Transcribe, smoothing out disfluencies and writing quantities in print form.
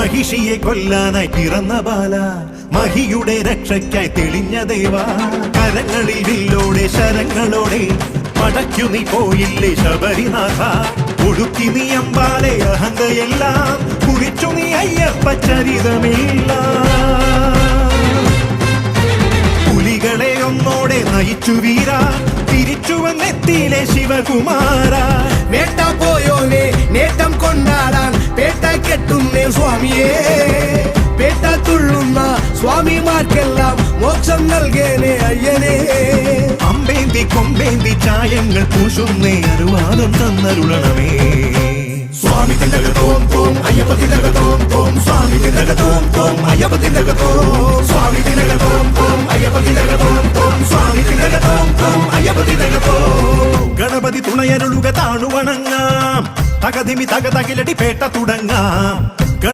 മഹിഷിയെ കൊല്ലാനായി പിറന്ന ബാല, മഹിയുടെ രക്ഷയ്ക്കായി തെളിഞ്ഞ ദേവ. കരങ്ങളിൽ വില്ലോടെ ശരങ്ങളോടെ മടക്കു നീ പോയില്ലേ ശബരിനാഥ. ഒടുക്കി നീ അമ്പാലെ അഹന്തയെല്ലാം കുറിച്ചു നീ അയ്യപ്പ ചരിതമില്ല. പുലികളെ ഒന്നോടെ നയിച്ചു വീര, തിരിച്ചു വന്നെത്തിയിലെ ശിവകുമാര. വേട്ട പോയോനെ നേട്ടം കൊണ്ടാടാൻ പേട്ട കെട്ടുന്നേ സ്വാമിയേ. പേട്ട തുള്ളുന്ന സ്വാമിമാർക്കെല്ലാം മോക്ഷം നൽകേനെ അയ്യനേ. അമ്പേന്തി കൊമ്പേന്തി ചായങ്ങൾ പൂശുന്നേ അനുവാദം തന്നരുളണമേ. സ്വാമി തിലകത്തോം തോം അയ്യപ്പ തിലകത്തോം തോം. സ്വാമി തിലകത്തോം തോം അയ്യപ്പ തിലകത്തോം. സ്വാമി തിലകത്തോം തോം അയ്യപ്പ തിലകത്തോം തോം. സ്വാമി തിലകത്തോം തോം അയ്യപ്പ തിലകത്തോം. ഗണപതി തുണയരുളുക താണുവണങ്ങാം, തകതിമി തകതകിലടി പേട്ട തുടങ്ങാം.